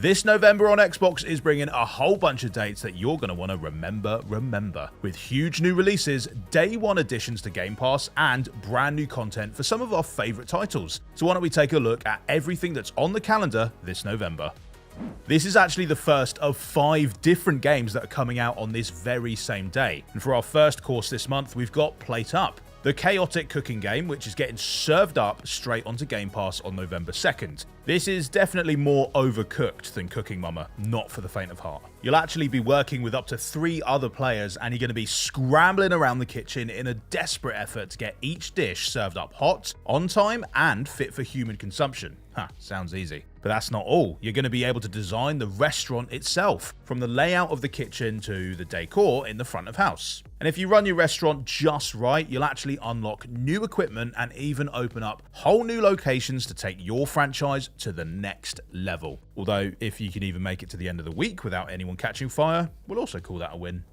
This November on Xbox is bringing a whole bunch of dates that you're going to want to remember, with huge new releases, day one additions to Game Pass, and brand new content for some of our favourite titles. So why don't we take a look at everything that's on the calendar this November. This is actually the first of 5 different games that are coming out on this very same day. And for our first course this month, we've got Plate Up, the chaotic cooking game which is getting served up straight onto Game Pass on November 2nd. This is definitely more overcooked than Cooking Mama, not for the faint of heart. You'll actually be working with up to 3 other players and you're going to be scrambling around the kitchen in a desperate effort to get each dish served up hot, on time, and fit for human consumption. Sounds easy. But that's not all. You're going to be able to design the restaurant itself, from the layout of the kitchen to the decor in the front of house. And if you run your restaurant just right, you'll actually unlock new equipment and even open up whole new locations to take your franchise to the next level. Although, if you can even make it to the end of the week without anyone catching fire, we'll also call that a win.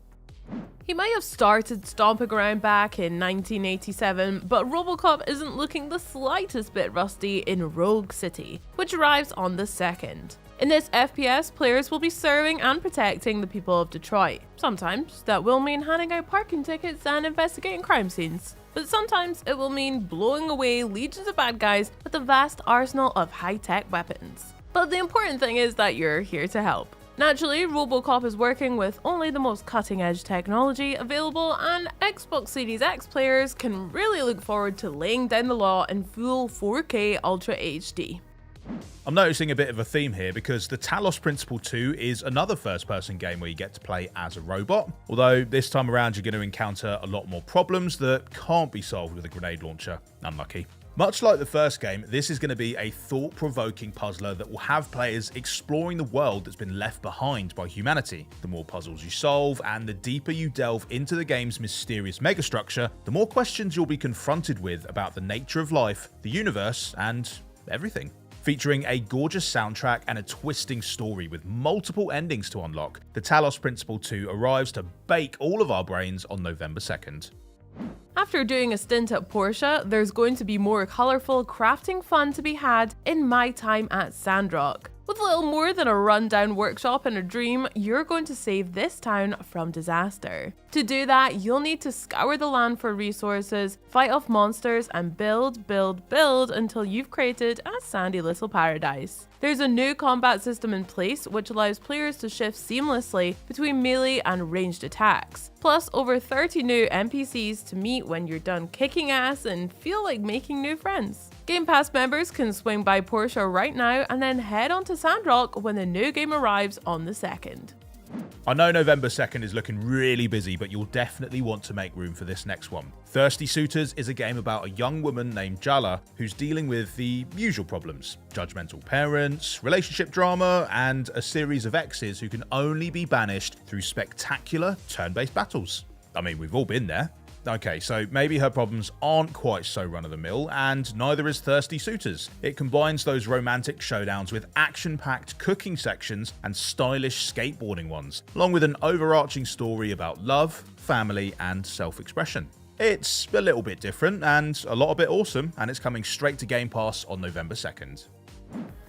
He might have started stomping around back in 1987, but RoboCop isn't looking the slightest bit rusty in Rogue City, which arrives on the 2nd. In this FPS, players will be serving and protecting the people of Detroit. Sometimes that will mean handing out parking tickets and investigating crime scenes, but sometimes it will mean blowing away legions of bad guys with a vast arsenal of high-tech weapons. But the important thing is that you're here to help. Naturally, RoboCop is working with only the most cutting-edge technology available, and Xbox Series X players can really look forward to laying down the law in full 4K Ultra HD. I'm noticing a bit of a theme here because the Talos Principle 2 is another first-person game where you get to play as a robot, although this time around you're going to encounter a lot more problems that can't be solved with a grenade launcher. Unlucky. Much like the first game, this is going to be a thought-provoking puzzler that will have players exploring the world that's been left behind by humanity. The more puzzles you solve, and the deeper you delve into the game's mysterious megastructure, the more questions you'll be confronted with about the nature of life, the universe, and everything. Featuring a gorgeous soundtrack and a twisting story with multiple endings to unlock, the Talos Principle 2 arrives to bake all of our brains on November 2nd. After doing a stint at Porsche, there's going to be more colourful crafting fun to be had in My Time at Sandrock. With little more than a rundown workshop and a dream, you're going to save this town from disaster. To do that, you'll need to scour the land for resources, fight off monsters, and build until you've created a sandy little paradise. There's a new combat system in place which allows players to shift seamlessly between melee and ranged attacks, plus over 30 new NPCs to meet when you're done kicking ass and feel like making new friends. Game Pass members can swing by Porsche right now and then head on to Sandrock when the new game arrives on the 2nd. I know November 2nd is looking really busy, but you'll definitely want to make room for this next one. Thirsty Suitors is a game about a young woman named Jala who's dealing with the usual problems: judgmental parents, relationship drama, and a series of exes who can only be banished through spectacular turn-based battles. I mean, we've all been there. Okay, so maybe her problems aren't quite so run-of-the-mill, and neither is Thirsty Suitors. It combines those romantic showdowns with action-packed cooking sections and stylish skateboarding ones, along with an overarching story about love, family, and self-expression. It's a little bit different and a lot of it awesome, and it's coming straight to Game Pass on November 2nd.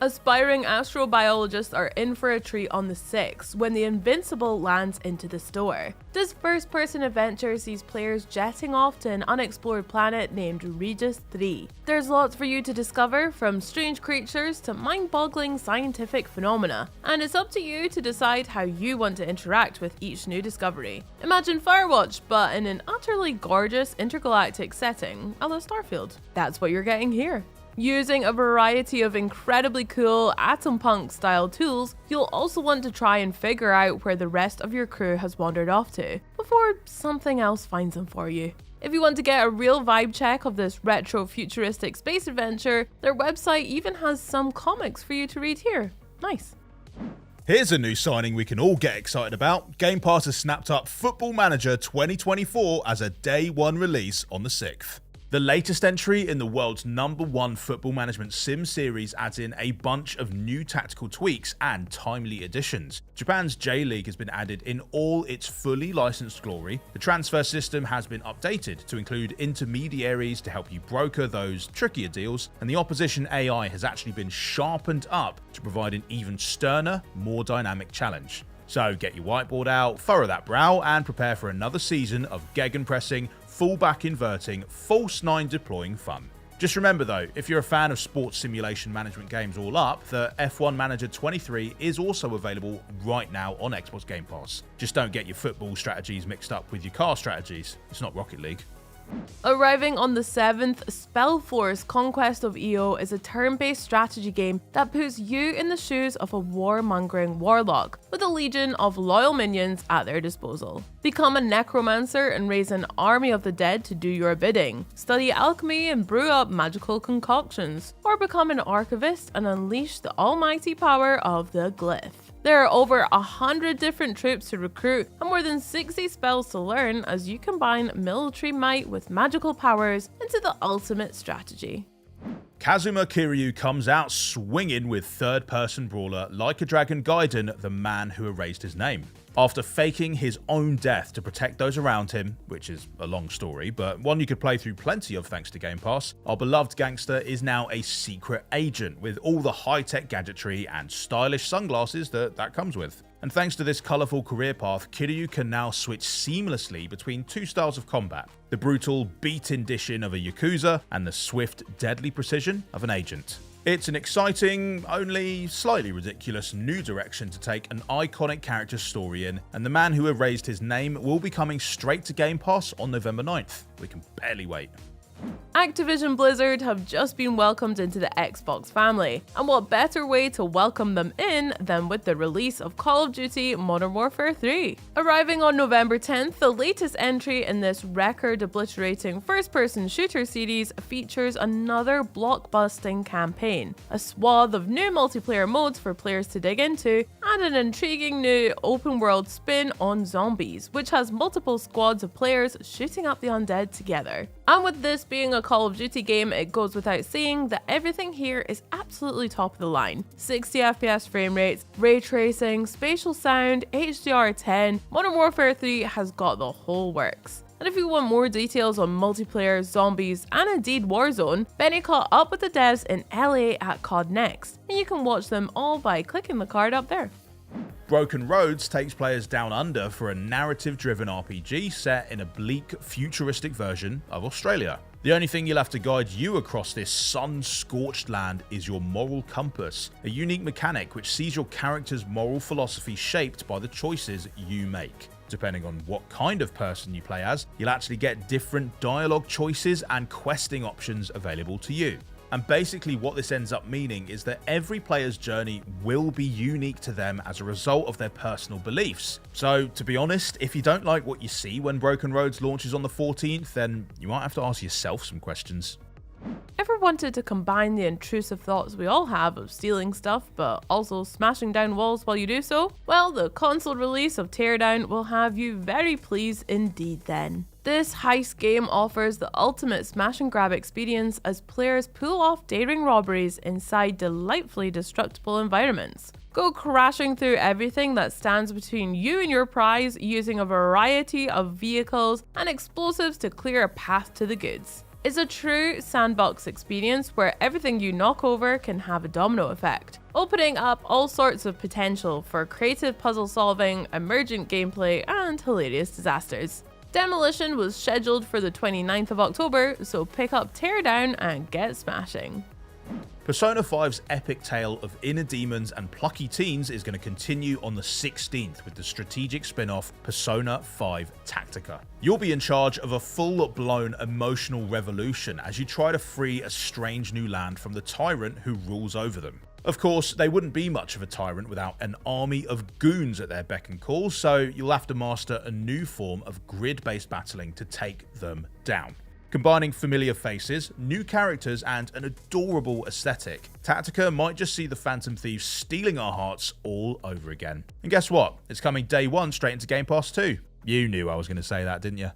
Aspiring astrobiologists are in for a treat on the 6th when The Invincible lands into the store. This first-person adventure sees players jetting off to an unexplored planet named Regis 3. There's lots for you to discover, from strange creatures to mind-boggling scientific phenomena, and it's up to you to decide how you want to interact with each new discovery. Imagine Firewatch, but in an utterly gorgeous intergalactic setting, a la Starfield. That's what you're getting here. Using a variety of incredibly cool atom punk style tools, you'll also want to try and figure out where the rest of your crew has wandered off to, before something else finds them for you. If you want to get a real vibe check of this retro futuristic space adventure, their website even has some comics for you to read here. Nice. Here's a new signing we can all get excited about. Game Pass has snapped up Football Manager 2024 as a day one release on the 6th. The latest entry in the world's #1 football management sim series adds in a bunch of new tactical tweaks and timely additions. Japan's J-League has been added in all its fully licensed glory. The transfer system has been updated to include intermediaries to help you broker those trickier deals, and the opposition AI has actually been sharpened up to provide an even sterner, more dynamic challenge. So get your whiteboard out, furrow that brow, and prepare for another season of gegenpressing, fullback inverting, false nine deploying fun. Just remember though, if you're a fan of sports simulation management games all up, the F1 Manager 23 is also available right now on Xbox Game Pass. Just don't get your football strategies mixed up with your car strategies. It's not Rocket League. Arriving on the 7th, Spellforce Conquest of EO is a turn-based strategy game that puts you in the shoes of a warmongering warlock, with a legion of loyal minions at their disposal. Become a necromancer and raise an army of the dead to do your bidding, study alchemy and brew up magical concoctions, or become an archivist and unleash the almighty power of the glyph. There are over 100 different troops to recruit and more than 60 spells to learn as you combine military might with magical powers into the ultimate strategy. Kazuma Kiryu comes out swinging with third-person brawler Like a Dragon Gaiden, the man who erased his name. After faking his own death to protect those around him, which is a long story, but one you could play through plenty of thanks to Game Pass, our beloved gangster is now a secret agent with all the high-tech gadgetry and stylish sunglasses that comes with. And thanks to this colourful career path, Kiryu can now switch seamlessly between two styles of combat: the brutal beat-in dishing of a Yakuza and the swift, deadly precision of an agent. It's an exciting, only slightly ridiculous new direction to take an iconic character's story in, and the man who erased his name will be coming straight to Game Pass on November 9th. We can barely wait. Activision Blizzard have just been welcomed into the Xbox family, and what better way to welcome them in than with the release of Call of Duty Modern Warfare 3. Arriving on November 10th, the latest entry in this record-obliterating first-person shooter series features another blockbusting campaign, a swath of new multiplayer modes for players to dig into, and an intriguing new open-world spin on zombies, which has multiple squads of players shooting up the undead together. And with this being a Call of Duty game, it goes without saying that everything here is absolutely top of the line. 60 FPS frame rates, ray tracing, spatial sound, HDR10, Modern Warfare 3 has got the whole works. And if you want more details on multiplayer, zombies, and indeed Warzone, Benny caught up with the devs in LA at COD Next, and you can watch them all by clicking the card up there. Broken Roads takes players down under for a narrative-driven RPG set in a bleak, futuristic version of Australia. The only thing you'll have to guide you across this sun-scorched land is your moral compass, a unique mechanic which sees your character's moral philosophy shaped by the choices you make. Depending on what kind of person you play as, you'll actually get different dialogue choices and questing options available to you. And basically what this ends up meaning is that every player's journey will be unique to them as a result of their personal beliefs. So to be honest, if you don't like what you see when Broken Roads launches on the 14th, then you might have to ask yourself some questions. Ever wanted to combine the intrusive thoughts we all have of stealing stuff, but also smashing down walls while you do so? Well, the console release of Teardown will have you very pleased indeed then. This heist game offers the ultimate smash and grab experience as players pull off daring robberies inside delightfully destructible environments. Go crashing through everything that stands between you and your prize using a variety of vehicles and explosives to clear a path to the goods. It's a true sandbox experience where everything you knock over can have a domino effect, opening up all sorts of potential for creative puzzle solving, emergent gameplay, and hilarious disasters. Demolition was scheduled for the 29th of October, so pick up Teardown and get smashing. Persona 5's epic tale of inner demons and plucky teens is going to continue on the 16th with the strategic spin-off Persona 5 Tactica. You'll be in charge of a full-blown emotional revolution as you try to free a strange new land from the tyrant who rules over them. Of course, they wouldn't be much of a tyrant without an army of goons at their beck and call, so you'll have to master a new form of grid-based battling to take them down. Combining familiar faces, new characters, and an adorable aesthetic, Tactica might just see the Phantom Thieves stealing our hearts all over again. And guess what? It's coming day one straight into Game Pass too. You knew I was going to say that, didn't you?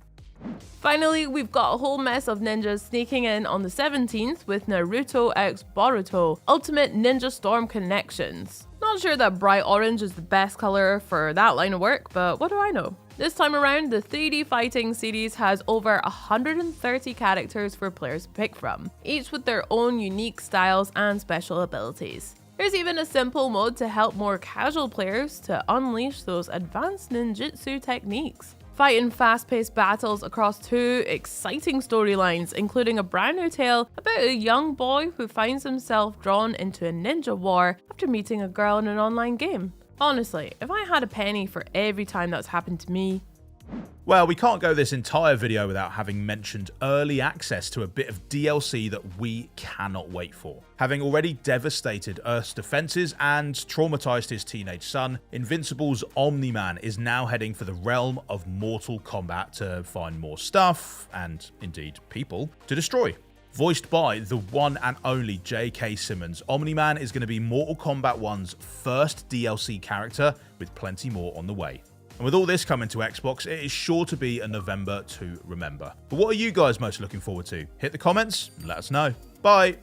Finally, we've got a whole mess of ninjas sneaking in on the 17th with Naruto x Boruto Ultimate Ninja Storm Connections. Not sure that bright orange is the best color for that line of work, but what do I know? This time around, the 3D fighting series has over 130 characters for players to pick from, each with their own unique styles and special abilities. There's even a simple mode to help more casual players to unleash those advanced ninjutsu techniques. Fighting fast-paced battles across 2 exciting storylines, including a brand new tale about a young boy who finds himself drawn into a ninja war after meeting a girl in an online game. Honestly, if I had a penny for every time that's happened to me. Well, we can't go this entire video without having mentioned early access to a bit of DLC that we cannot wait for. Having already devastated Earth's defenses and traumatized his teenage son, Invincible's Omni-Man is now heading for the realm of Mortal Kombat to find more stuff, and indeed people, to destroy. Voiced by the one and only J.K. Simmons, Omni-Man is going to be Mortal Kombat 1's first DLC character, with plenty more on the way. And with all this coming to Xbox, it is sure to be a November to remember. But what are you guys most looking forward to? Hit the comments and let us know. Bye!